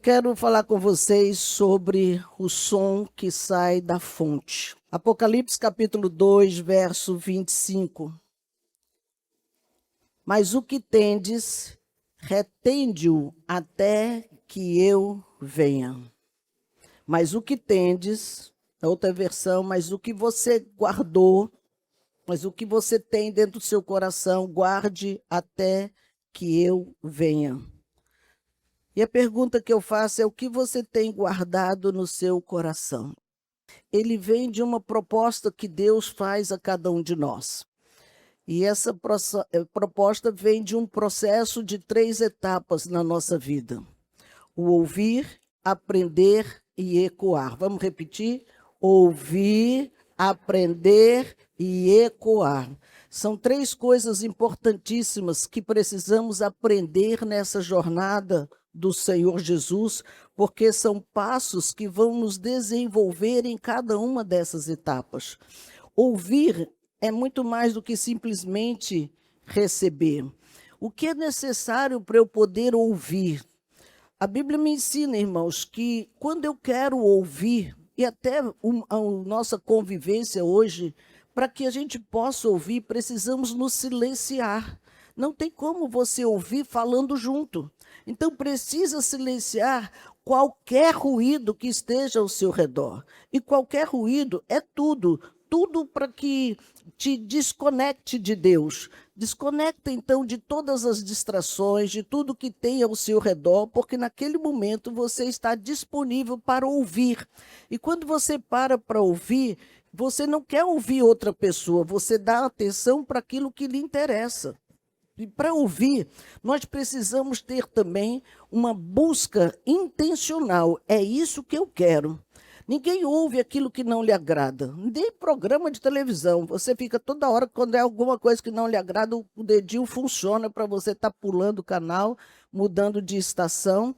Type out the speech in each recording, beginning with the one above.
quero falar com vocês sobre o som que sai da fonte. Apocalipse capítulo 2, verso 25. Mas o que tendes, retende-o até que eu venha. Mas o que tendes, a outra versão, mas o que você guardou, mas o que você tem dentro do seu coração, guarde até que eu venha. E a pergunta que eu faço é: o que você tem guardado no seu coração? Ele vem de uma proposta que Deus faz a cada um de nós. E essa proposta vem de um processo de 3 etapas na nossa vida: o ouvir, aprender e ecoar. Vamos repetir? Ouvir, aprender e ecoar. São 3 coisas importantíssimas que precisamos aprender nessa jornada do Senhor Jesus, porque são passos que vão nos desenvolver em cada uma dessas etapas. Ouvir é muito mais do que simplesmente receber. O que é necessário para eu poder ouvir? A Bíblia me ensina, irmãos, que quando eu quero ouvir, e até a nossa convivência hoje, para que a gente possa ouvir, precisamos nos silenciar. Não tem como você ouvir falando junto. Então, precisa silenciar qualquer ruído que esteja ao seu redor. E qualquer ruído é tudo para que te desconecte de Deus. Desconecta, então, de todas as distrações, de tudo que tem ao seu redor, porque naquele momento você está disponível para ouvir. E quando você para ouvir, você não quer ouvir outra pessoa, você dá atenção para aquilo que lhe interessa. E para ouvir, nós precisamos ter também uma busca intencional. É isso que eu quero. Ninguém ouve aquilo que não lhe agrada. Nem programa de televisão. Você fica toda hora, quando é alguma coisa que não lhe agrada, o dedinho funciona para você estar pulando o canal, mudando de estação.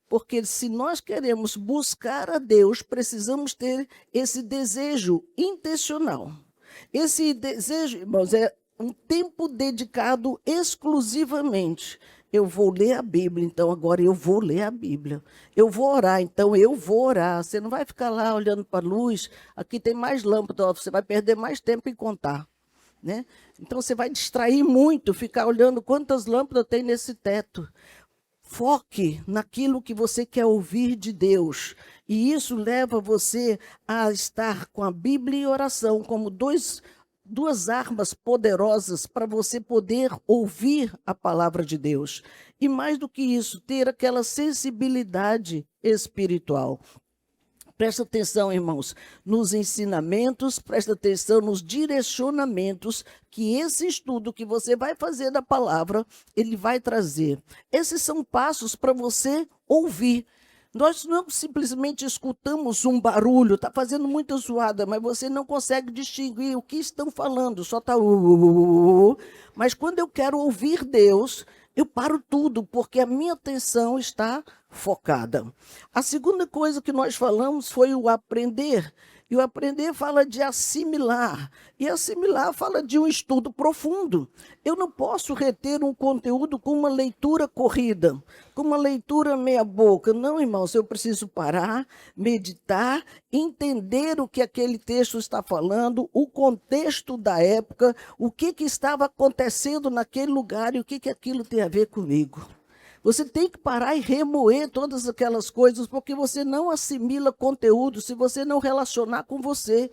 Porque se nós queremos buscar a Deus, precisamos ter esse desejo intencional. Esse desejo, irmãos, é um tempo dedicado exclusivamente. Eu vou ler a Bíblia, então agora eu vou ler a Bíblia. Eu vou orar, então eu vou orar. Você não vai ficar lá olhando para a luz, aqui tem mais lâmpada, você vai perder mais tempo em contar. Né? Então você vai distrair muito, ficar olhando quantas lâmpadas tem nesse teto. Foque naquilo que você quer ouvir de Deus. E isso leva você a estar com a Bíblia e oração como duas armas poderosas para você poder ouvir a palavra de Deus. E mais do que isso, ter aquela sensibilidade espiritual. Presta atenção, irmãos, nos ensinamentos, presta atenção nos direcionamentos que esse estudo que você vai fazer da palavra, ele vai trazer. Esses são passos para você ouvir. Nós não simplesmente escutamos um barulho, está fazendo muita zoada, mas você não consegue distinguir o que estão falando, só está... Mas quando eu quero ouvir Deus, eu paro tudo, porque a minha atenção está focada. A segunda coisa que nós falamos foi o aprender. E o aprender fala de assimilar. E assimilar fala de um estudo profundo. Eu não posso reter um conteúdo com uma leitura corrida, com uma leitura meia boca. Não, irmãos, eu preciso parar, meditar, entender o que aquele texto está falando, o contexto da época, o que estava acontecendo naquele lugar e o que aquilo tem a ver comigo. Você tem que parar e remoer todas aquelas coisas, porque você não assimila conteúdo se você não relacionar com você.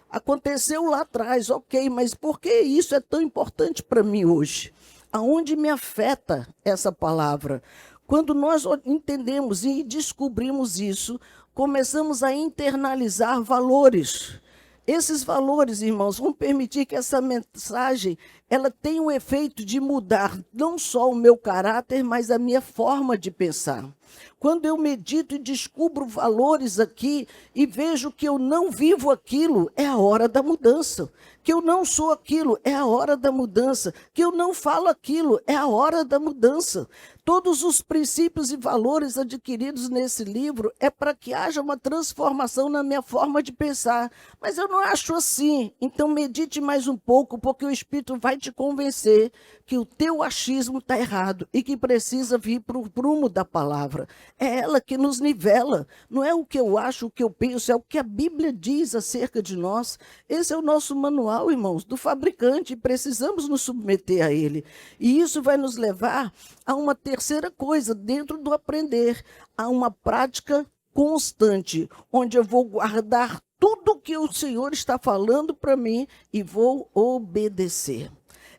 Aconteceu lá atrás, ok, mas por que isso é tão importante para mim hoje? Aonde me afeta essa palavra? Quando nós entendemos e descobrimos isso, começamos a internalizar valores. Esses valores, irmãos, vão permitir que essa mensagem ela tenha um efeito de mudar não só o meu caráter, mas a minha forma de pensar. Quando eu medito e descubro valores aqui e vejo que eu não vivo aquilo, é a hora da mudança. Que eu não sou aquilo, é a hora da mudança. Que eu não falo aquilo, é a hora da mudança. Todos os princípios e valores adquiridos nesse livro é para que haja uma transformação na minha forma de pensar. Mas eu não acho assim. Então medite mais um pouco, porque o Espírito vai te convencer que o teu achismo está errado e que precisa vir para o prumo da palavra. É ela que nos nivela. Não é o que eu acho, o que eu penso, é o que a Bíblia diz acerca de nós. Esse é o nosso manual, irmãos, do fabricante. Precisamos nos submeter a ele. E isso vai nos levar a uma terceira coisa, dentro do aprender, a uma prática constante, onde eu vou guardar tudo que o Senhor está falando para mim e vou obedecer.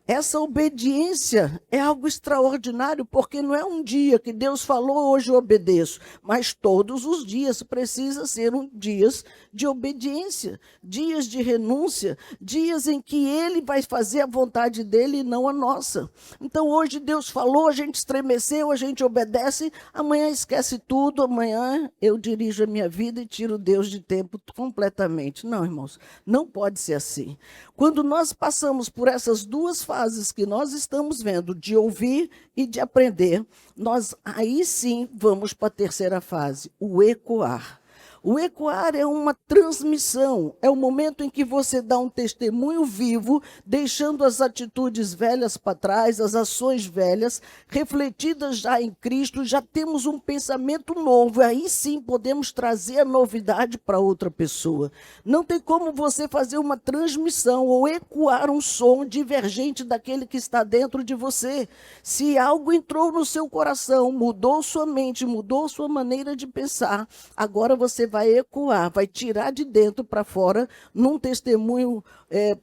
Essa obediência é algo extraordinário, porque não é um dia que Deus falou, hoje eu obedeço, mas todos os dias precisa ser dias de obediência, dias de renúncia, dias em que Ele vai fazer a vontade dEle e não a nossa. Então hoje Deus falou, a gente estremeceu, a gente obedece, amanhã esquece tudo, amanhã eu dirijo a minha vida e tiro Deus de tempo completamente. Não, irmãos, não pode ser assim. Quando nós passamos por essas duas fases que nós estamos vendo, de ouvir e de aprender, nós aí sim vamos para a terceira fase, o ecoar. O ecoar é uma transmissão, é o momento em que você dá um testemunho vivo, deixando as atitudes velhas para trás, as ações velhas, refletidas já em Cristo, já temos um pensamento novo, aí sim podemos trazer a novidade para outra pessoa. Não tem como você fazer uma transmissão ou ecoar um som divergente daquele que está dentro de você. Se algo entrou no seu coração, mudou sua mente, mudou sua maneira de pensar, agora você vai ecoar, vai tirar de dentro para fora, num testemunho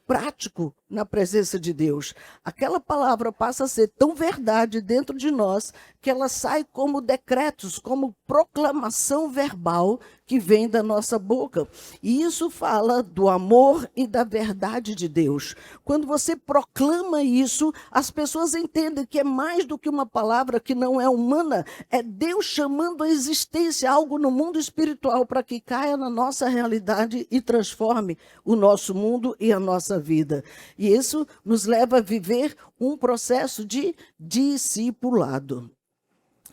prático na presença de Deus. Aquela palavra passa a ser tão verdade dentro de nós, que ela sai como decretos, como proclamação verbal que vem da nossa boca. E isso fala do amor e da verdade de Deus. Quando você proclama isso, as pessoas entendem que é mais do que uma palavra que não é humana, é Deus chamando à existência algo no mundo espiritual para que caia na nossa realidade e transforme o nosso mundo e a nossa vida. E isso nos leva a viver um processo de discipulado.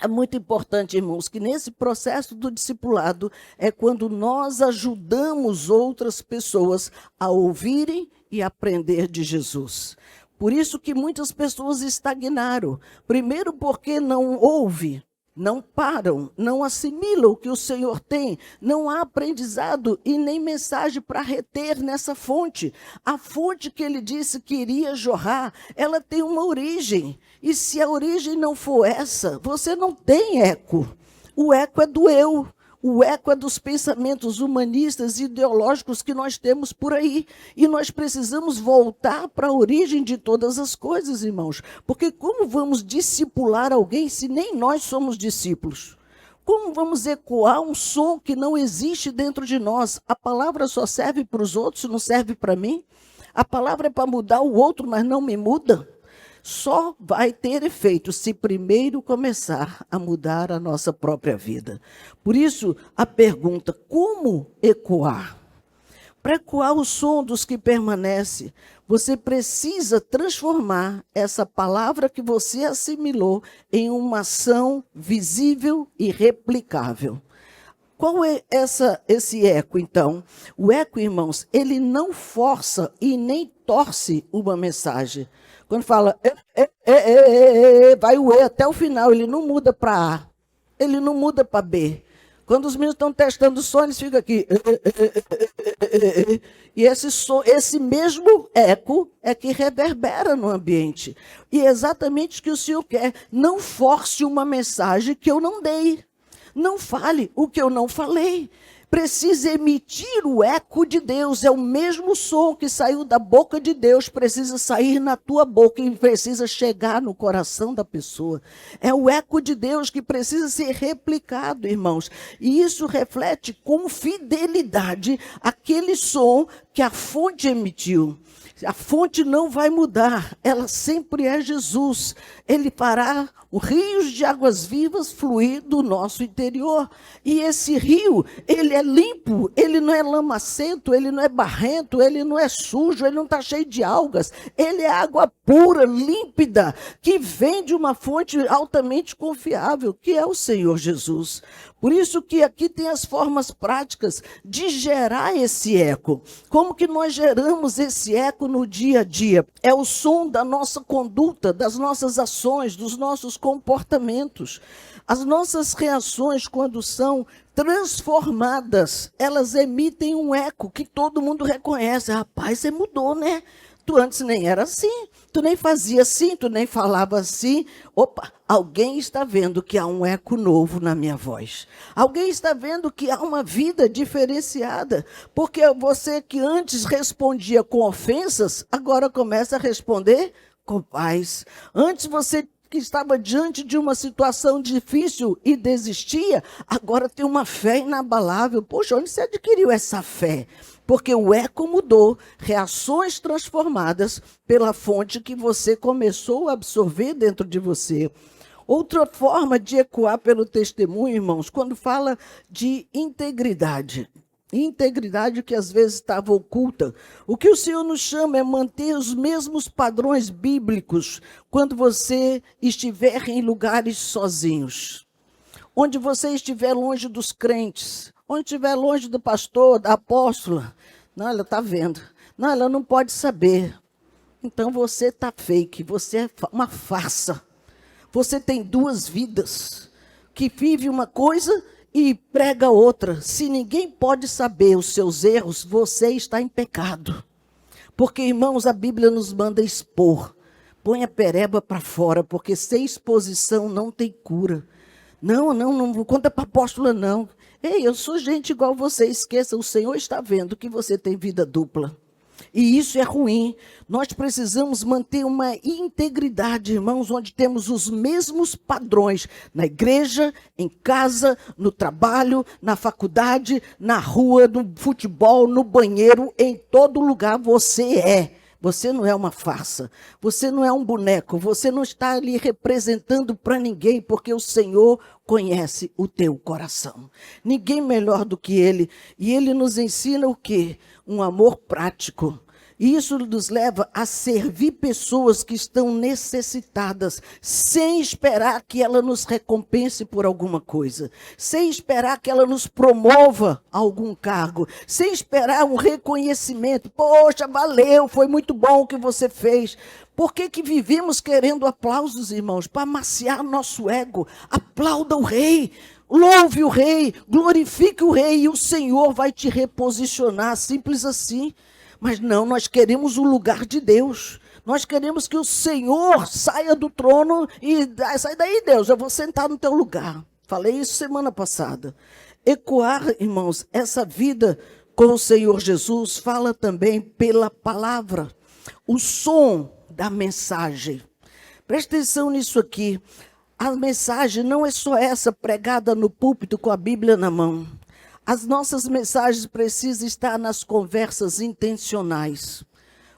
É muito importante, irmãos, que nesse processo do discipulado é quando nós ajudamos outras pessoas a ouvirem e aprender de Jesus. Por isso que muitas pessoas estagnaram. Primeiro porque não ouvem, não param, não assimilam o que o Senhor tem, não há aprendizado e nem mensagem para reter nessa fonte. A fonte que ele disse que iria jorrar, ela tem uma origem. E se a origem não for essa, você não tem eco. O eco é do eu. O eco é dos pensamentos humanistas e ideológicos que nós temos por aí. E nós precisamos voltar para a origem de todas as coisas, irmãos. Porque como vamos discipular alguém se nem nós somos discípulos? Como vamos ecoar um som que não existe dentro de nós? A palavra só serve para os outros, não serve para mim? A palavra é para mudar o outro, mas não me muda? Só vai ter efeito se primeiro começar a mudar a nossa própria vida. Por isso, a pergunta, como ecoar? Para ecoar o som dos que permanece, você precisa transformar essa palavra que você assimilou em uma ação visível e replicável. Qual é esse eco, então? O eco, irmãos, ele não força e nem torce uma mensagem. Quando fala, vai o E até o final, ele não muda para A, ele não muda para B. Quando os meninos estão testando o som, eles ficam aqui. E esse mesmo eco é que reverbera no ambiente. E é exatamente o que o Senhor quer. Não force uma mensagem que eu não dei. Não fale o que eu não falei. Precisa emitir o eco de Deus. É o mesmo som que saiu da boca de Deus, precisa sair na tua boca e precisa chegar no coração da pessoa. É o eco de Deus que precisa ser replicado, irmãos. E isso reflete com fidelidade aquele som que a fonte emitiu. A fonte não vai mudar, ela sempre é Jesus. Ele fará os rios de águas vivas fluir do nosso interior. E esse rio, ele é limpo, ele não é lamacento, ele não é barrento, ele não é sujo, ele não está cheio de algas. Ele é água pura, límpida, que vem de uma fonte altamente confiável, que é o Senhor Jesus. Por isso que aqui tem as formas práticas de gerar esse eco. Como que nós geramos esse eco no dia a dia? É o som da nossa conduta, das nossas ações, dos nossos comportamentos. As nossas reações, quando são transformadas, elas emitem um eco que todo mundo reconhece. Rapaz, você mudou, né? Tu antes nem era assim, tu nem fazia assim, tu nem falava assim. Opa, alguém está vendo que há um eco novo na minha voz. Alguém está vendo que há uma vida diferenciada. Porque você que antes respondia com ofensas, agora começa a responder com paz. Antes você que estava diante de uma situação difícil e desistia, agora tem uma fé inabalável. Poxa, onde você adquiriu essa fé? Porque o eco mudou, reações transformadas pela fonte que você começou a absorver dentro de você. Outra forma de ecoar pelo testemunho, irmãos, quando fala de integridade. Integridade que às vezes estava oculta. O que o Senhor nos chama é manter os mesmos padrões bíblicos quando você estiver em lugares sozinhos. Onde você estiver longe dos crentes, onde estiver longe do pastor, da apóstola. Não, ela está vendo. Não, ela não pode saber. Então você está fake, você é uma farsa. Você tem duas vidas, que vive uma coisa e prega outra. Se ninguém pode saber os seus erros, você está em pecado. Porque, irmãos, a Bíblia nos manda expor. Põe a pereba para fora, porque sem exposição não tem cura. Não conta para a apóstola, não. Ei, eu sou gente igual você, esqueça, o Senhor está vendo que você tem vida dupla. E isso é ruim. Nós precisamos manter uma integridade, irmãos, onde temos os mesmos padrões na igreja, em casa, no trabalho, na faculdade, na rua, no futebol, no banheiro, em todo lugar você é. Você não é uma farsa, você não é um boneco, você não está ali representando para ninguém, porque o Senhor conhece o teu coração. Ninguém melhor do que Ele. E Ele nos ensina o quê? Um amor prático. E isso nos leva a servir pessoas que estão necessitadas, sem esperar que ela nos recompense por alguma coisa, sem esperar que ela nos promova a algum cargo, sem esperar um reconhecimento. Poxa, valeu, foi muito bom o que você fez. Por que vivemos querendo aplausos, irmãos? Para amaciar nosso ego. Aplauda o rei. Louve o rei, glorifique o rei e o Senhor vai te reposicionar, simples assim. Mas não, nós queremos o lugar de Deus. Nós queremos que o Senhor saia do trono e sai daí, Deus, eu vou sentar no teu lugar. Falei isso semana passada. Ecoar, irmãos, essa vida com o Senhor Jesus fala também pela palavra. O som da mensagem. Presta atenção nisso aqui. A mensagem não é só essa pregada no púlpito com a Bíblia na mão. As nossas mensagens precisam estar nas conversas intencionais.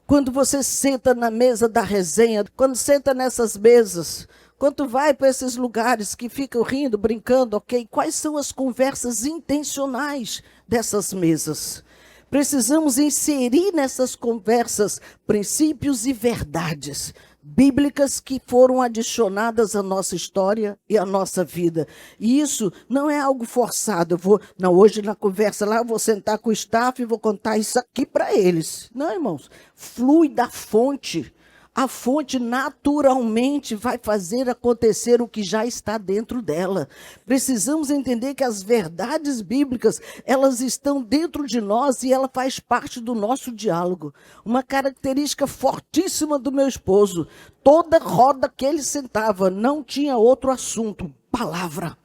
Quando você senta na mesa da resenha, quando senta nessas mesas, quando vai para esses lugares que ficam rindo, brincando, ok? Quais são as conversas intencionais dessas mesas? Precisamos inserir nessas conversas princípios e verdades bíblicas que foram adicionadas à nossa história e à nossa vida. E isso não é algo forçado. Hoje na conversa lá, eu vou sentar com o staff e vou contar isso aqui para eles. Não, irmãos, flui da fonte. A fonte naturalmente vai fazer acontecer o que já está dentro dela. Precisamos entender que as verdades bíblicas, elas estão dentro de nós e ela faz parte do nosso diálogo. Uma característica fortíssima do meu esposo, toda roda que ele sentava não tinha outro assunto, palavra.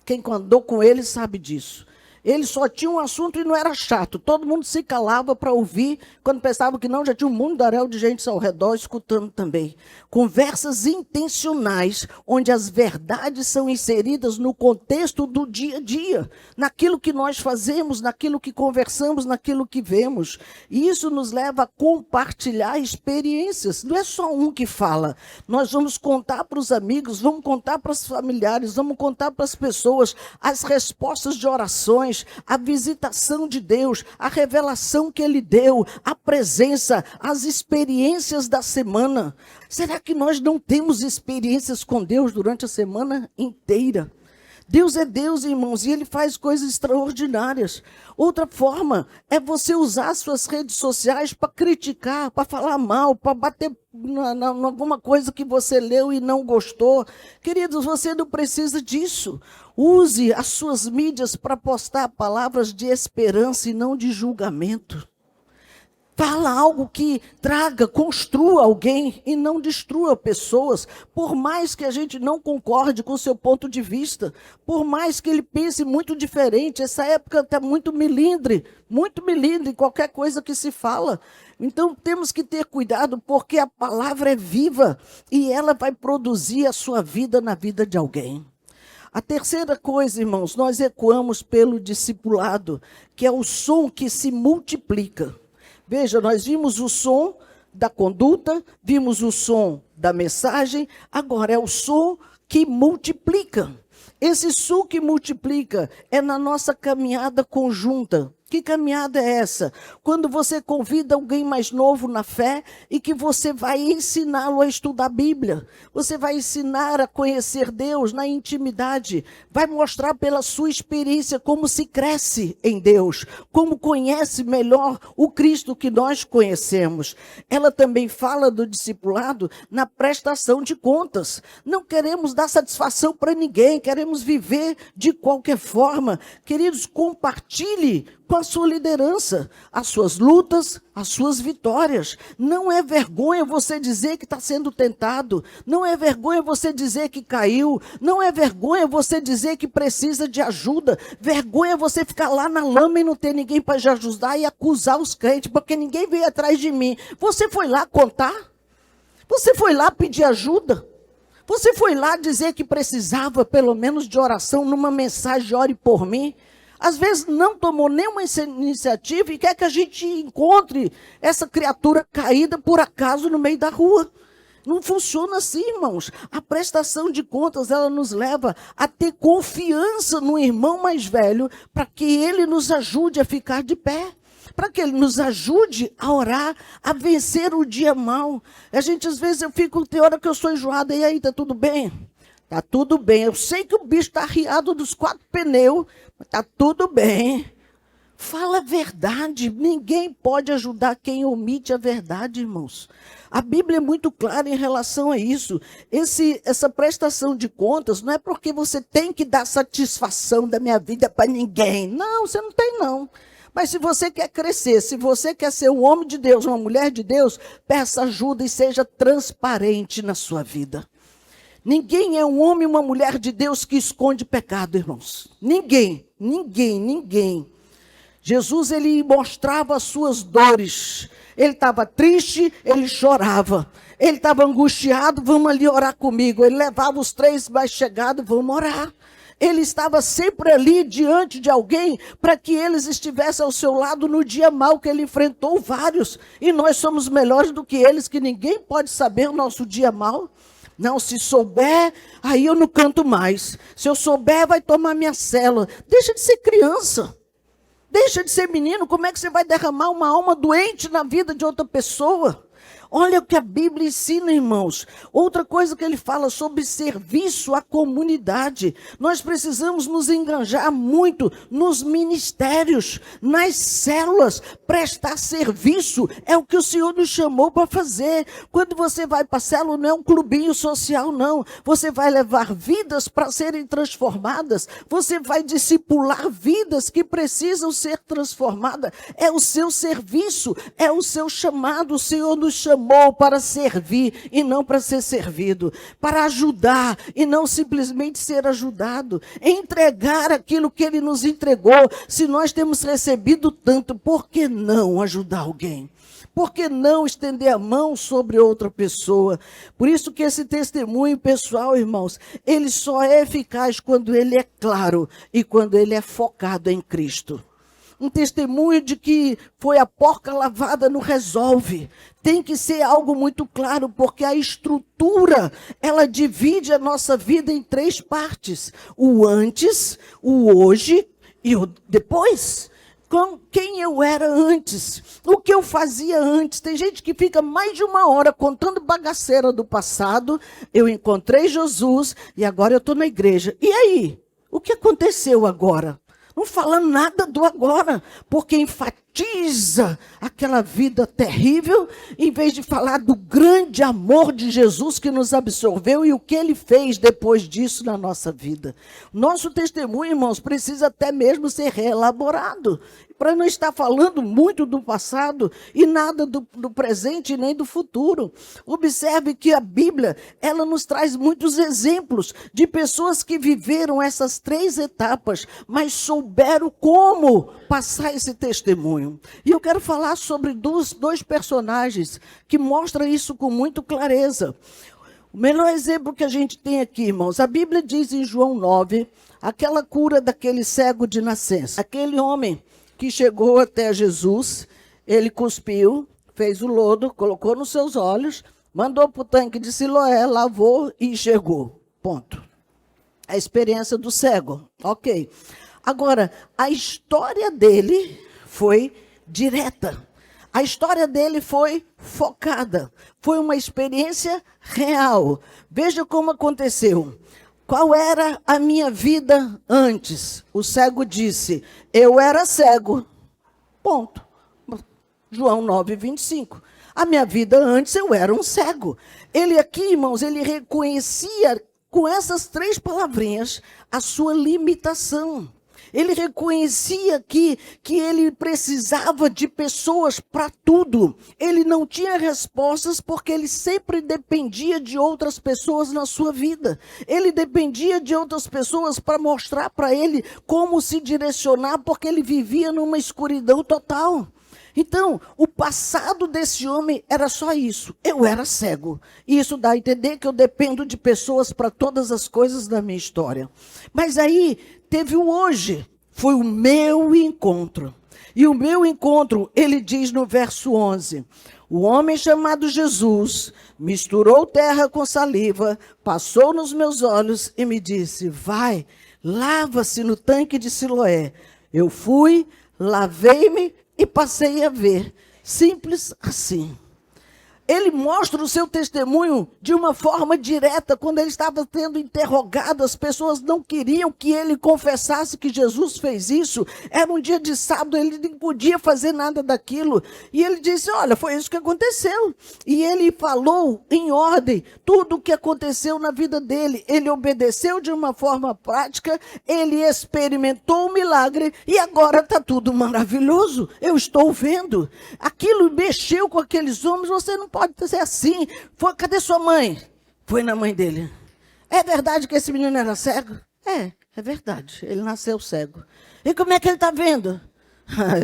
Quem andou com ele sabe disso. Ele só tinha um assunto e não era chato. Todo mundo se calava para ouvir. Quando pensava que não, já tinha um mundaréu de gente ao redor escutando também. Conversas intencionais, onde as verdades são inseridas no contexto do dia a dia. Naquilo que nós fazemos, naquilo que conversamos, naquilo que vemos. E isso nos leva a compartilhar experiências. Não é só um que fala. Nós vamos contar para os amigos, vamos contar para os familiares, vamos contar para as pessoas as respostas de orações, a visitação de Deus, a revelação que Ele deu, a presença, as experiências da semana. Será que nós não temos experiências com Deus durante a semana inteira? Deus é Deus, irmãos, e Ele faz coisas extraordinárias. Outra forma é você usar suas redes sociais para criticar, para falar mal, para bater em alguma coisa que você leu e não gostou. Queridos, você não precisa disso. Use as suas mídias para postar palavras de esperança e não de julgamento. Fala algo que traga, construa alguém e não destrua pessoas. Por mais que a gente não concorde com o seu ponto de vista, por mais que ele pense muito diferente, essa época está muito melindre em qualquer coisa que se fala. Então temos que ter cuidado, porque a palavra é viva e ela vai produzir a sua vida na vida de alguém. A terceira coisa, irmãos, nós ecoamos pelo discipulado, que é o som que se multiplica. Veja, nós vimos o som da conduta, vimos o som da mensagem, agora é o som que multiplica. Esse som que multiplica é na nossa caminhada conjunta. Que caminhada é essa? Quando você convida alguém mais novo na fé e que você vai ensiná-lo a estudar a Bíblia. Você vai ensinar a conhecer Deus na intimidade. Vai mostrar pela sua experiência como se cresce em Deus. Como conhece melhor o Cristo que nós conhecemos. Ela também fala do discipulado na prestação de contas. Não queremos dar satisfação para ninguém. Queremos viver de qualquer forma. Queridos, compartilhe com a sua liderança, as suas lutas, as suas vitórias. Não é vergonha você dizer que está sendo tentado. Não é vergonha você dizer que caiu. Não é vergonha você dizer que precisa de ajuda. Vergonha é você ficar lá na lama e não ter ninguém para te ajudar e acusar os crentes, porque ninguém veio atrás de mim. Você foi lá contar? Você foi lá pedir ajuda? Você foi lá dizer que precisava pelo menos de oração numa mensagem, ore por mim? Às vezes não tomou nenhuma iniciativa e quer que a gente encontre essa criatura caída por acaso no meio da rua. Não funciona assim, irmãos. A prestação de contas, ela nos leva a ter confiança no irmão mais velho para que ele nos ajude a ficar de pé. Para que ele nos ajude a orar, a vencer o dia mau. Às vezes eu fico, tem hora que eu sou enjoada, e aí, tá tudo bem? Tá tudo bem. Eu sei que o bicho está arriado dos 4 pneus, mas tá tudo bem. Fala a verdade. Ninguém pode ajudar quem omite a verdade, irmãos. A Bíblia é muito clara em relação a isso. Essa prestação de contas não é porque você tem que dar satisfação da minha vida para ninguém. Não, você não tem, não. Mas se você quer crescer, se você quer ser um homem de Deus, uma mulher de Deus, peça ajuda e seja transparente na sua vida. Ninguém é um homem e uma mulher de Deus que esconde pecado, irmãos. Ninguém. Jesus, ele mostrava as suas dores. Ele estava triste, ele chorava. Ele estava angustiado, vamos ali orar comigo. Ele levava os 3 mais chegados, vamos orar. Ele estava sempre ali diante de alguém para que eles estivessem ao seu lado no dia mau que ele enfrentou vários. E nós somos melhores do que eles, que ninguém pode saber o nosso dia mau. Não, se souber, aí eu não canto mais. Se eu souber, vai tomar minha célula. Deixa de ser criança. Deixa de ser menino. Como é que você vai derramar uma alma doente na vida de outra pessoa? Olha o que a Bíblia ensina, irmãos. Outra coisa que ele fala sobre serviço à comunidade. Nós precisamos nos engajar muito nos ministérios, nas células. Prestar serviço é o que o Senhor nos chamou para fazer. Quando você vai para a célula, não é um clubinho social, não. Você vai levar vidas para serem transformadas. Você vai discipular vidas que precisam ser transformadas. É o seu serviço, é o seu chamado. O Senhor nos chamou para servir e não para ser servido, para ajudar e não simplesmente ser ajudado, entregar aquilo que Ele nos entregou. Se nós temos recebido tanto, por que não ajudar alguém? Por que não estender a mão sobre outra pessoa? Por isso que esse testemunho pessoal, irmãos, ele só é eficaz quando ele é claro e quando ele é focado em Cristo. Um testemunho de que foi a porca lavada não resolve. Tem que ser algo muito claro, porque a estrutura, ela divide a nossa vida em 3 partes. O antes, o hoje e o depois. Quem eu era antes, o que eu fazia antes. Tem gente que fica mais de 1 hora contando bagaceira do passado. Eu encontrei Jesus e agora eu estou na igreja. E aí? O que aconteceu agora? Não fala nada do agora, porque enfatiza aquela vida terrível, em vez de falar do grande amor de Jesus que nos absorveu e o que ele fez depois disso na nossa vida. Nosso testemunho, irmãos, precisa até mesmo ser reelaborado, para não estar falando muito do passado e nada do presente nem do futuro. Observe que a Bíblia, ela nos traz muitos exemplos de pessoas que viveram essas 3 etapas, mas souberam como passar esse testemunho. E eu quero falar sobre dois personagens que mostram isso com muita clareza. O melhor exemplo que a gente tem aqui, irmãos, a Bíblia diz em João 9, aquela cura daquele cego de nascença. Aquele homem que chegou até Jesus, ele cuspiu, fez o lodo, colocou nos seus olhos, mandou para o tanque de Siloé, lavou e enxergou. Ponto. A experiência do cego. Ok. Agora, a história dele foi direta. A história dele foi focada. Foi uma experiência real. Veja como aconteceu. Qual era a minha vida antes? O cego disse, eu era cego. Ponto. João 9, 25. A minha vida antes eu era um cego. Ele aqui, irmãos, ele reconhecia com essas 3 palavrinhas a sua limitação. Ele reconhecia que ele precisava de pessoas para tudo. Ele não tinha respostas porque ele sempre dependia de outras pessoas na sua vida. Ele dependia de outras pessoas para mostrar para ele como se direcionar, porque ele vivia numa escuridão total. Então, o passado desse homem era só isso. Eu era cego. E isso dá a entender que eu dependo de pessoas para todas as coisas da minha história. Mas aí, teve o hoje. Foi o meu encontro. E o meu encontro, ele diz no verso 11. O homem chamado Jesus misturou terra com saliva, passou nos meus olhos e me disse, vai, lava-se no tanque de Siloé. Eu fui, lavei-me e passei a ver. Simples assim. Ele mostra o seu testemunho de uma forma direta. Quando ele estava sendo interrogado, as pessoas não queriam que ele confessasse que Jesus fez isso. Era um dia de sábado, ele não podia fazer nada daquilo. E ele disse, olha, foi isso que aconteceu. E ele falou em ordem tudo o que aconteceu na vida dele. Ele obedeceu de uma forma prática, ele experimentou o milagre e agora está tudo maravilhoso. Eu estou vendo. Aquilo mexeu com aqueles homens, você não pode ser assim. Cadê sua mãe? Foi na mãe dele. É verdade que esse menino era cego? É verdade. Ele nasceu cego. E como é que ele está vendo?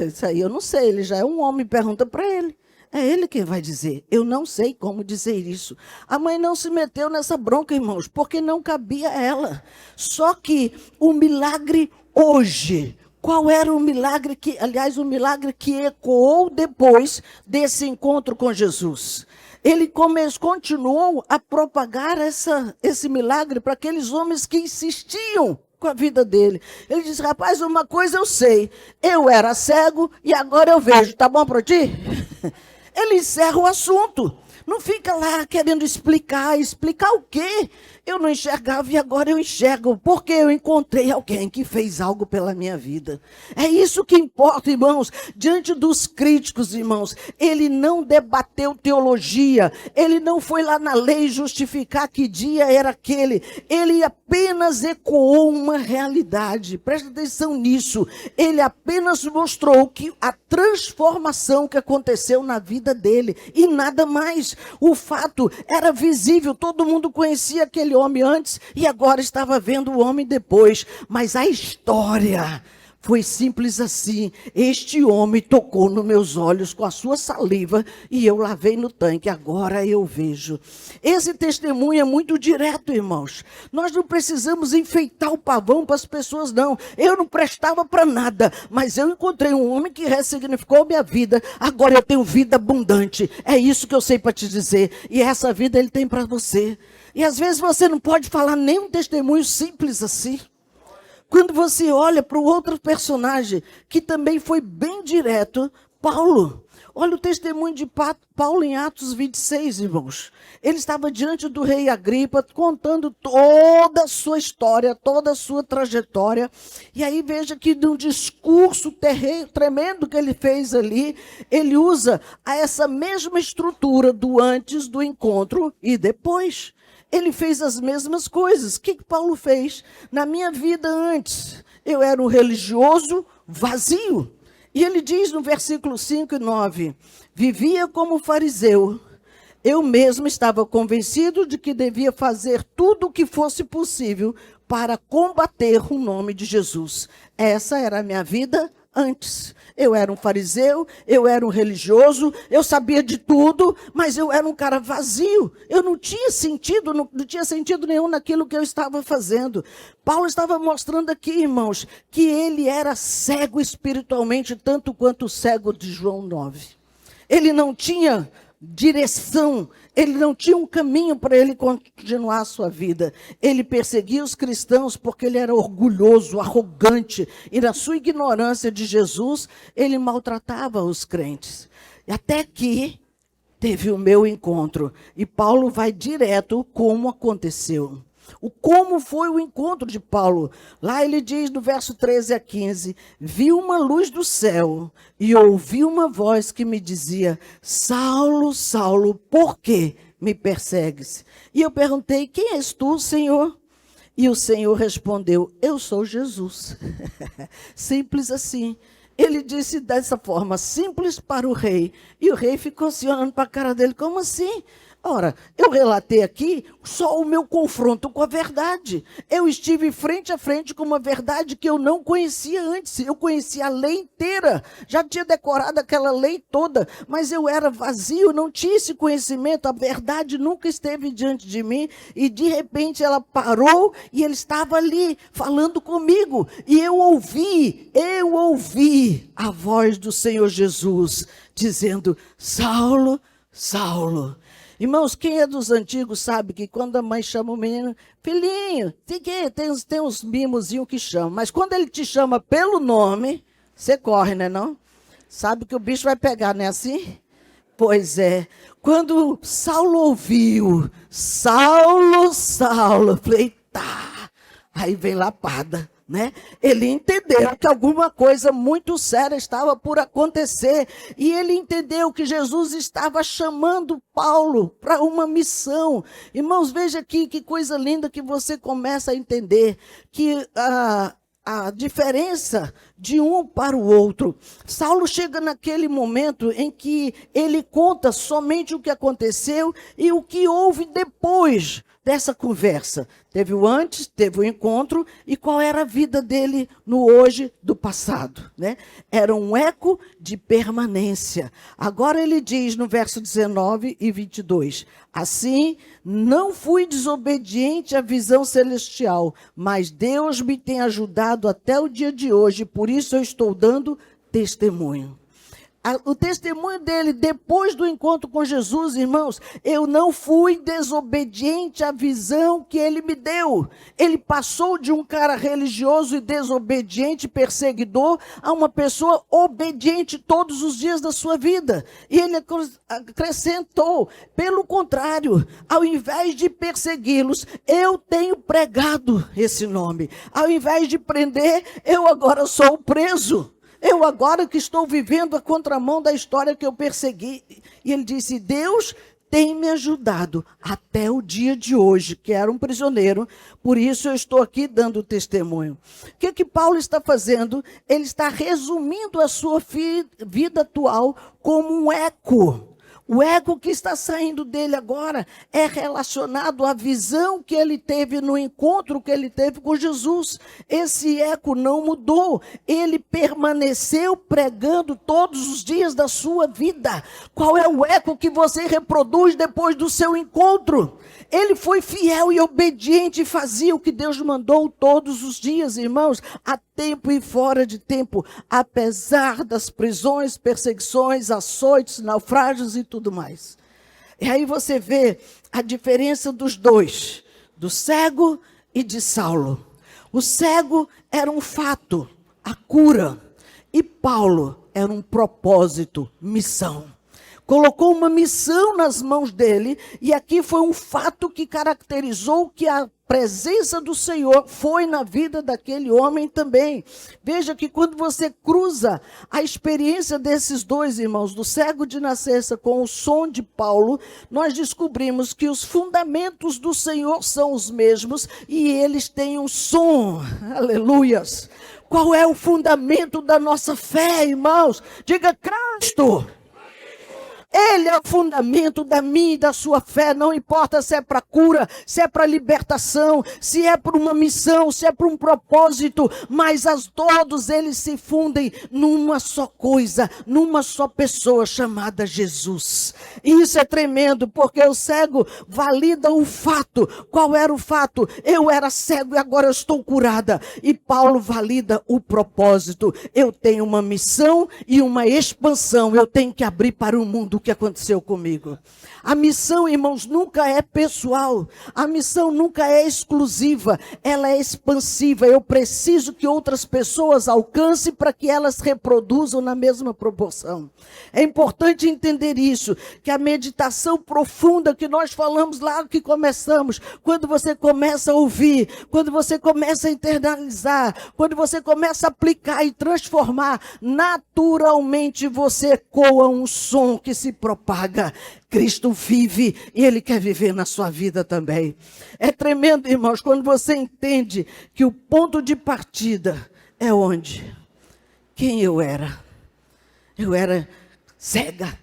Isso aí eu não sei. Ele já é um homem, pergunta para ele. É ele quem vai dizer. Eu não sei como dizer isso. A mãe não se meteu nessa bronca, irmãos, porque não cabia a ela. Só que o milagre hoje... Qual era o milagre o milagre que ecoou depois desse encontro com Jesus? Ele continuou a propagar esse milagre para aqueles homens que insistiam com a vida dele. Ele disse, rapaz, uma coisa eu sei, eu era cego e agora eu vejo, tá bom para ti? Ele encerra o assunto. Não fica lá querendo explicar o quê? Eu não enxergava e agora eu enxergo, porque eu encontrei alguém que fez algo pela minha vida. É isso que importa, irmãos. Diante dos críticos, irmãos, ele não debateu teologia, ele não foi lá na lei justificar que dia era aquele, ele apenas ecoou uma realidade. Presta atenção nisso. Ele apenas mostrou que a transformação que aconteceu na vida dele e nada mais. O fato era visível, todo mundo conhecia aquele homem antes e agora estava vendo o homem depois. Mas a história foi simples assim. Este homem tocou nos meus olhos com a sua saliva e eu lavei no tanque, agora eu vejo. Esse testemunho é muito direto, irmãos. Nós não precisamos enfeitar o pavão para as pessoas, não. Eu não prestava para nada, mas eu encontrei um homem que ressignificou minha vida. Agora eu tenho vida abundante. É isso que eu sei para te dizer. E essa vida ele tem para você. E às vezes você não pode falar nem um testemunho simples assim. Quando você olha para o outro personagem, que também foi bem direto, Paulo. Olha o testemunho de Paulo em Atos 26, irmãos. Ele estava diante do rei Agripa, contando toda a sua história, toda a sua trajetória. E aí veja que num discurso tremendo que ele fez ali, ele usa essa mesma estrutura do antes do encontro e depois. Ele fez as mesmas coisas. O que Paulo fez? Na minha vida antes, eu era um religioso vazio. E ele diz no versículo 5 e 9, vivia como fariseu. Eu mesmo estava convencido de que devia fazer tudo o que fosse possível para combater o nome de Jesus. Essa era a minha vida antes. Eu era um fariseu, eu era um religioso, eu sabia de tudo, mas eu era um cara vazio. Eu não tinha sentido, não tinha sentido nenhum naquilo que eu estava fazendo. Paulo estava mostrando aqui, irmãos, que ele era cego espiritualmente, tanto quanto o cego de João 9. Ele não tinha direção, ele não tinha um caminho para ele continuar a sua vida. Ele perseguia os cristãos porque ele era orgulhoso, arrogante, e na sua ignorância de Jesus, ele maltratava os crentes. Até que teve o meu encontro, e Paulo vai direto como aconteceu. Como foi o encontro de Paulo? Lá ele diz no verso 13 a 15, vi uma luz do céu e ouvi uma voz que me dizia, Saulo, Saulo, por que me persegues? E eu perguntei, quem és tu, Senhor? E o Senhor respondeu, eu sou Jesus. Simples assim. Ele disse dessa forma, simples para o rei. E o rei ficou assim, olhando para a cara dele, como assim? Ora, eu relatei aqui só o meu confronto com a verdade. Eu estive frente a frente com uma verdade que eu não conhecia antes. Eu conhecia a lei inteira, já tinha decorado aquela lei toda, mas eu era vazio, não tinha esse conhecimento, a verdade nunca esteve diante de mim, e de repente ela parou e ele estava ali falando comigo, e eu ouvi a voz do Senhor Jesus, dizendo, Saulo, Saulo. Irmãos, quem é dos antigos sabe que quando a mãe chama o menino, filhinho, tem uns mimozinhos que chamam, mas quando ele te chama pelo nome, você corre, né não? Sabe que o bicho vai pegar, não é assim? Pois é, quando Saulo ouviu, Saulo, Saulo, falei, tá, aí vem lapada. Né? Ele entendeu que alguma coisa muito séria estava por acontecer, e ele entendeu que Jesus estava chamando Paulo para uma missão. Irmãos, veja aqui que coisa linda que você começa a entender, que a diferença de um para o outro. Saulo chega naquele momento em que ele conta somente o que aconteceu e o que houve depois dessa conversa. Teve o antes, teve o encontro, e qual era a vida dele no hoje do passado, né? Era um eco de permanência. Agora ele diz no verso 19 e 22, assim, não fui desobediente à visão celestial, mas Deus me tem ajudado até o dia de hoje, por isso eu estou dando testemunho. O testemunho dele depois do encontro com Jesus, irmãos, eu não fui desobediente à visão que ele me deu. Ele passou de um cara religioso e desobediente, perseguidor, a uma pessoa obediente todos os dias da sua vida. E ele acrescentou, pelo contrário, ao invés de persegui-los, eu tenho pregado esse nome. Ao invés de prender, eu agora sou preso. Eu agora que estou vivendo a contramão da história que eu persegui. E ele disse, Deus tem me ajudado até o dia de hoje, que era um prisioneiro, por isso eu estou aqui dando testemunho. O que Paulo está fazendo? Ele está resumindo a sua vida atual como um eco. O eco que está saindo dele agora é relacionado à visão que ele teve no encontro que ele teve com Jesus. Esse eco não mudou. Ele permaneceu pregando todos os dias da sua vida. Qual é o eco que você reproduz depois do seu encontro? Ele foi fiel e obediente e fazia o que Deus mandou todos os dias, irmãos, a tempo e fora de tempo, apesar das prisões, perseguições, açoites, naufrágios e tudo mais. E aí você vê a diferença dos dois, do cego e de Saulo. O cego era um fato, a cura, e Paulo era um propósito, missão. Colocou uma missão nas mãos dele, e aqui foi um fato que caracterizou que a presença do Senhor foi na vida daquele homem também. Veja que quando você cruza a experiência desses dois irmãos, do cego de nascença com o som de Paulo, nós descobrimos que os fundamentos do Senhor são os mesmos e eles têm um som. Aleluias! Qual é o fundamento da nossa fé, irmãos? Diga Cristo! Ele é o fundamento da minha e da sua fé, não importa se é para cura, se é para libertação, se é para uma missão, se é para um propósito, mas todos eles se fundem numa só coisa, numa só pessoa chamada Jesus. E isso é tremendo, porque o cego valida o fato. Qual era o fato? Eu era cego e agora eu estou curada. E Paulo valida o propósito. Eu tenho uma missão e uma expansão, eu tenho que abrir para o mundo que aconteceu comigo. A missão, irmãos, nunca é pessoal. A missão nunca é exclusiva. Ela é expansiva. Eu preciso que outras pessoas alcancem para que elas reproduzam na mesma proporção. É importante entender isso, que a meditação profunda que nós falamos lá que começamos, quando você começa a ouvir, quando você começa a internalizar, quando você começa a aplicar e transformar, naturalmente você ecoa um som que se propaga. Cristo vive e Ele quer viver na sua vida também. É tremendo, irmãos, quando você entende que o ponto de partida é onde? Quem eu era? Eu era cega,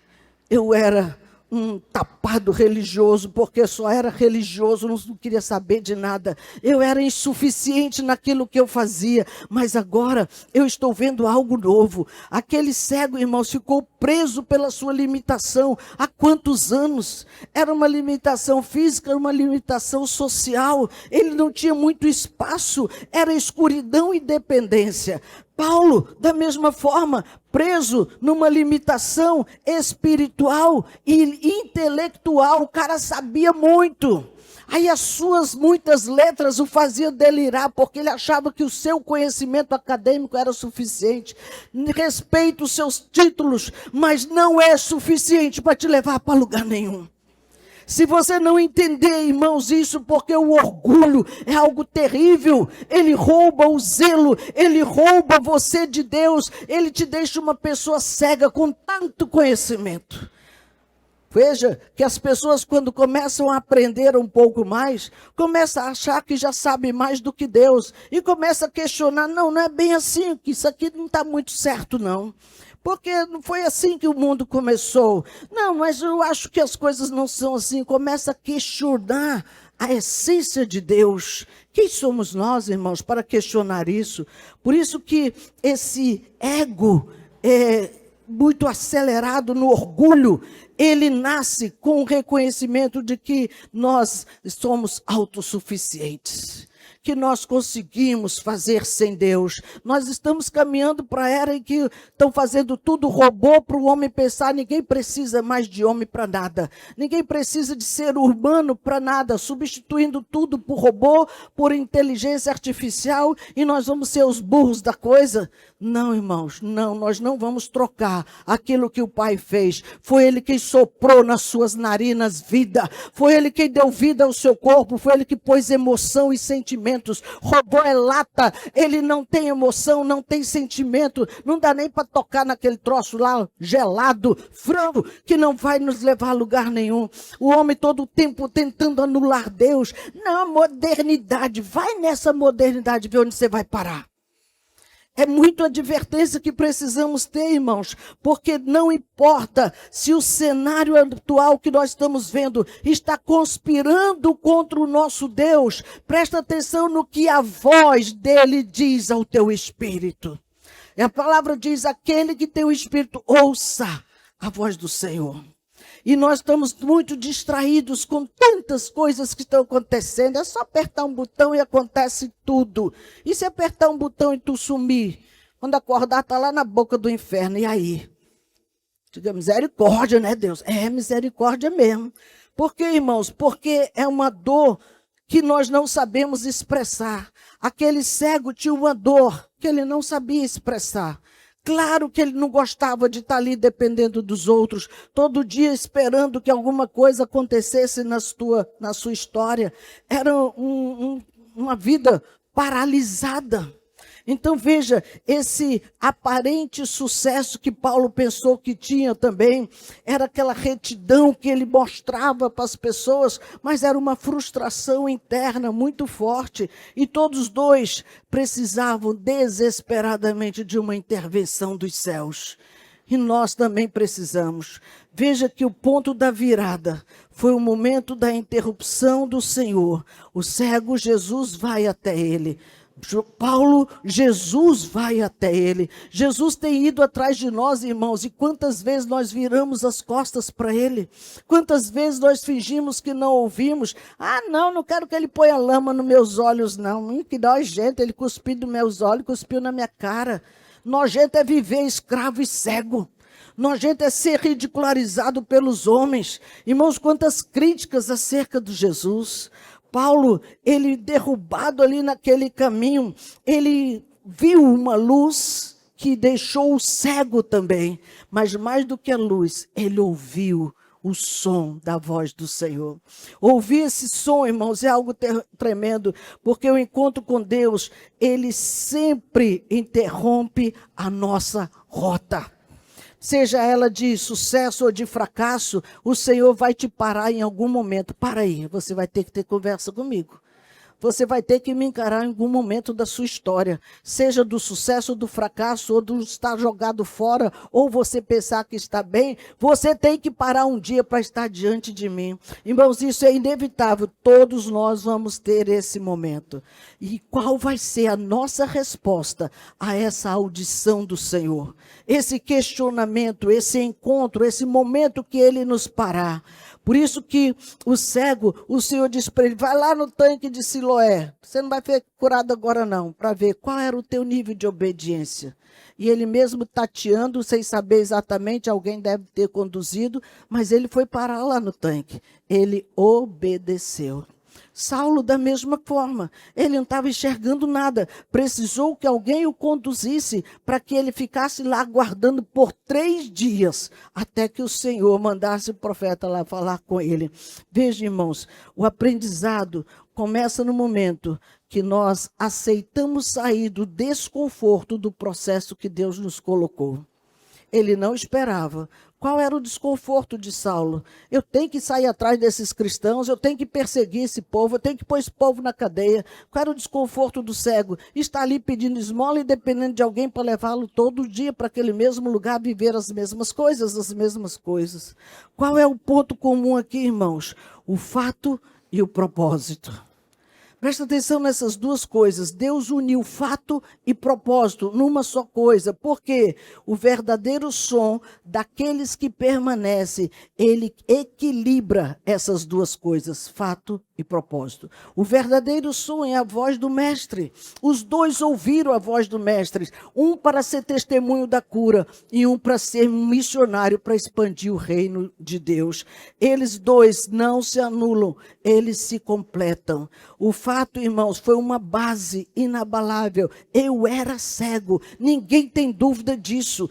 eu era um tapado religioso, porque só era religioso, não queria saber de nada. Eu era insuficiente naquilo que eu fazia, mas agora eu estou vendo algo novo. Aquele cego, irmãos, ficou preso pela sua limitação. Há quantos anos? Era uma limitação física, uma limitação social. Ele não tinha muito espaço, era escuridão e dependência. Paulo, da mesma forma, preso numa limitação espiritual e intelectual. O cara sabia muito. Aí as suas muitas letras o faziam delirar, porque ele achava que o seu conhecimento acadêmico era suficiente. Respeita os seus títulos, mas não é suficiente para te levar para lugar nenhum. Se você não entender, irmãos, isso, porque o orgulho é algo terrível, ele rouba o zelo, ele rouba você de Deus, ele te deixa uma pessoa cega com tanto conhecimento. Veja que as pessoas, quando começam a aprender um pouco mais, começam a achar que já sabe mais do que Deus, e começam a questionar, não é bem assim, que isso aqui não está muito certo, não. Porque não foi assim que o mundo começou. Não, mas eu acho que as coisas não são assim. Começa a questionar a essência de Deus. Quem somos nós, irmãos, para questionar isso? Por isso que esse ego muito acelerado no orgulho, ele nasce com o reconhecimento de que nós somos autossuficientes, que nós conseguimos fazer sem Deus. Nós estamos caminhando para a era em que estão fazendo tudo robô para o homem pensar, ninguém precisa mais de homem para nada. Ninguém precisa de ser humano para nada, substituindo tudo por robô, por inteligência artificial, e nós vamos ser os burros da coisa. Não, irmãos, não, nós não vamos trocar aquilo que o Pai fez. Foi Ele quem soprou nas suas narinas vida, foi Ele quem deu vida ao seu corpo, foi Ele que pôs emoção e sentimentos. Robô é lata, ele não tem emoção, não tem sentimento, não dá nem para tocar naquele troço lá gelado, frango, que não vai nos levar a lugar nenhum. O homem todo o tempo tentando anular Deus. Não, modernidade, vai nessa modernidade, ver onde você vai parar. É muita advertência que precisamos ter, irmãos, porque não importa se o cenário atual que nós estamos vendo está conspirando contra o nosso Deus, presta atenção no que a voz dele diz ao teu espírito. E a palavra diz, aquele que tem o espírito, ouça a voz do Senhor. E nós estamos muito distraídos com tantas coisas que estão acontecendo. É só apertar um botão e acontece tudo. E se apertar um botão e tu sumir? Quando acordar, está lá na boca do inferno. E aí? Diga, misericórdia, né, Deus? É misericórdia mesmo. Por quê, irmãos? Porque é uma dor que nós não sabemos expressar. Aquele cego tinha uma dor que ele não sabia expressar. Claro que ele não gostava de estar ali dependendo dos outros, todo dia esperando que alguma coisa acontecesse na sua história. Era uma vida paralisada. Então veja, esse aparente sucesso que Paulo pensou que tinha também, era aquela retidão que ele mostrava para as pessoas, mas era uma frustração interna muito forte. E todos dois precisavam desesperadamente de uma intervenção dos céus. E nós também precisamos. Veja que o ponto da virada foi o momento da interrupção do Senhor. O cego Jesus vai até ele. Paulo, Jesus vai até ele. Jesus tem ido atrás de nós, irmãos, e quantas vezes nós viramos as costas para ele? Quantas vezes nós fingimos que não ouvimos? Não quero que ele ponha lama nos meus olhos, não. Que nojento, ele cuspiu nos meus olhos, cuspiu na minha cara. Nojento é viver escravo e cego. Nojento é ser ridicularizado pelos homens. Irmãos, quantas críticas acerca de Jesus. Paulo, ele derrubado ali naquele caminho, ele viu uma luz que deixou o cego também. Mas mais do que a luz, ele ouviu o som da voz do Senhor. Ouvir esse som, irmãos, é algo tremendo, porque o encontro com Deus, ele sempre interrompe a nossa rota. Seja ela de sucesso ou de fracasso, o Senhor vai te parar em algum momento. Para aí, você vai ter que ter conversa comigo. Você vai ter que me encarar em algum momento da sua história, seja do sucesso ou do fracasso, ou do estar jogado fora, ou você pensar que está bem, você tem que parar um dia para estar diante de mim. Irmãos, isso é inevitável, todos nós vamos ter esse momento. E qual vai ser a nossa resposta a essa audição do Senhor? Esse questionamento, esse encontro, esse momento que Ele nos parar. Por isso que o cego, o Senhor disse para ele, vai lá no tanque de Siloé. Você não vai ser curado agora não, para ver qual era o teu nível de obediência. E ele mesmo tateando, sem saber exatamente, alguém deve ter conduzido, mas ele foi parar lá no tanque. Ele obedeceu. Saulo, da mesma forma, ele não estava enxergando nada. Precisou que alguém o conduzisse para que ele ficasse lá aguardando por 3 dias, até que o Senhor mandasse o profeta lá falar com ele. Veja, irmãos, o aprendizado começa no momento que nós aceitamos sair do desconforto do processo que Deus nos colocou. Ele não esperava. Qual era o desconforto de Saulo? Eu tenho que sair atrás desses cristãos, eu tenho que perseguir esse povo, eu tenho que pôr esse povo na cadeia. Qual era o desconforto do cego? Está ali pedindo esmola e dependendo de alguém para levá-lo todo dia para aquele mesmo lugar, viver as mesmas coisas. Qual é o ponto comum aqui, irmãos? O fato e o propósito. Presta atenção nessas duas coisas. Deus uniu fato e propósito numa só coisa. Porque o verdadeiro som daqueles que permanecem, ele equilibra essas duas coisas, fato e propósito. O verdadeiro som é a voz do mestre. Os dois ouviram a voz do mestre. Um para ser testemunho da cura e um para ser missionário para expandir o reino de Deus. Eles dois não se anulam, eles se completam. O fato, irmãos, foi uma base inabalável. Eu era cego. Ninguém tem dúvida disso.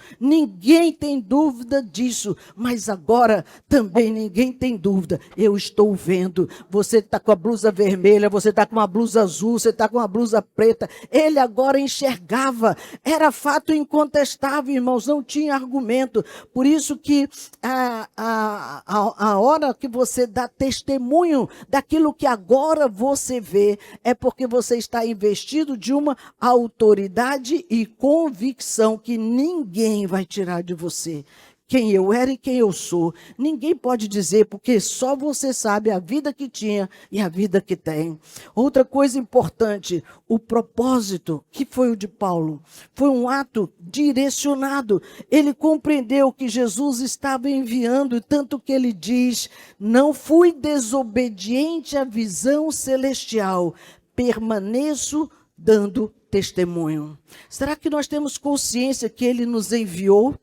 Mas agora também ninguém tem dúvida. Eu estou vendo. Você está com a blusa vermelha, você está com uma blusa azul, você está com uma blusa preta. Ele agora enxergava. Era fato incontestável, irmãos. Não tinha argumento. Por isso que a hora que você dá testemunho daquilo que agora você vê, é porque você está investido de uma autoridade e convicção que ninguém vai tirar de você. Quem eu era e quem eu sou. Ninguém pode dizer, porque só você sabe a vida que tinha e a vida que tem. Outra coisa importante, o propósito, que foi o de Paulo, foi um ato direcionado. Ele compreendeu que Jesus estava enviando, tanto que ele diz, não fui desobediente à visão celestial, permaneço dando testemunho. Será que nós temos consciência que ele nos enviou?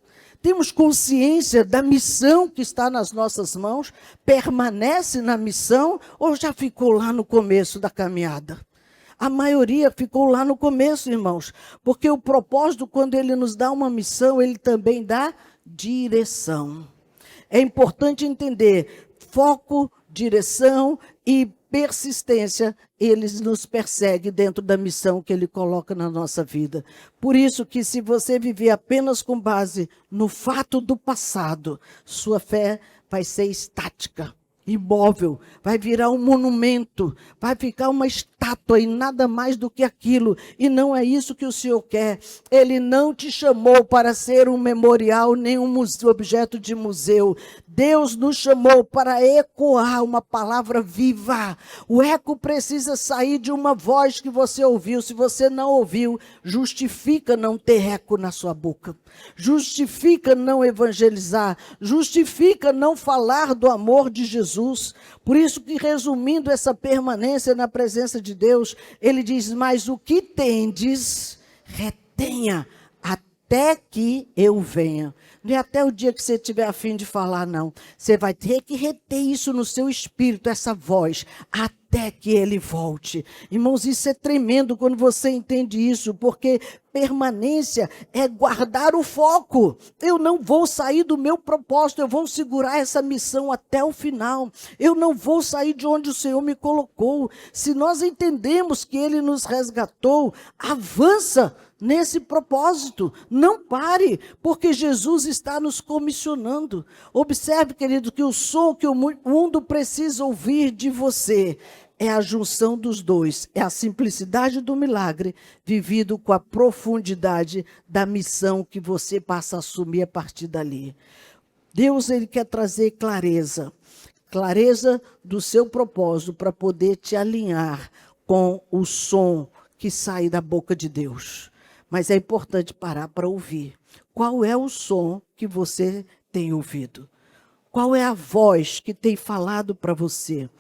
Temos consciência da missão que está nas nossas mãos? Permanece na missão ou já ficou lá no começo da caminhada? A maioria ficou lá no começo, irmãos, porque o propósito, quando ele nos dá uma missão, ele também dá direção. É importante entender, foco, direção e persistência, eles nos perseguem dentro da missão que ele coloca na nossa vida. Por isso que se você viver apenas com base no fato do passado, sua fé vai ser estática, imóvel, vai virar um monumento, vai ficar uma estátua e nada mais do que aquilo. E não é isso que o Senhor quer. Ele não te chamou para ser um memorial, nem um objeto de museu. Deus nos chamou para ecoar uma palavra viva. O eco precisa sair de uma voz que você ouviu. Se você não ouviu, justifica não ter eco na sua boca. Justifica não evangelizar. Justifica não falar do amor de Jesus. Por isso que, resumindo essa permanência na presença de Deus, ele diz, mas o que tendes, retenha até que eu venha. Não é até o dia que você tiver a fim de falar, não. Você vai ter que reter isso no seu espírito, essa voz, até que ele volte. Irmãos, isso é tremendo quando você entende isso, porque permanência é guardar o foco. Eu não vou sair do meu propósito, eu vou segurar essa missão até o final. Eu não vou sair de onde o Senhor me colocou. Se nós entendemos que ele nos resgatou, avança nesse propósito, não pare, porque Jesus está nos comissionando. Observe, querido, que o som que o mundo precisa ouvir de você é a junção dos dois, é a simplicidade do milagre, vivido com a profundidade da missão que você passa a assumir a partir dali. Deus, ele quer trazer clareza do seu propósito para poder te alinhar com o som que sai da boca de Deus. Mas é importante parar para ouvir. Qual é o som que você tem ouvido? Qual é a voz que tem falado para você?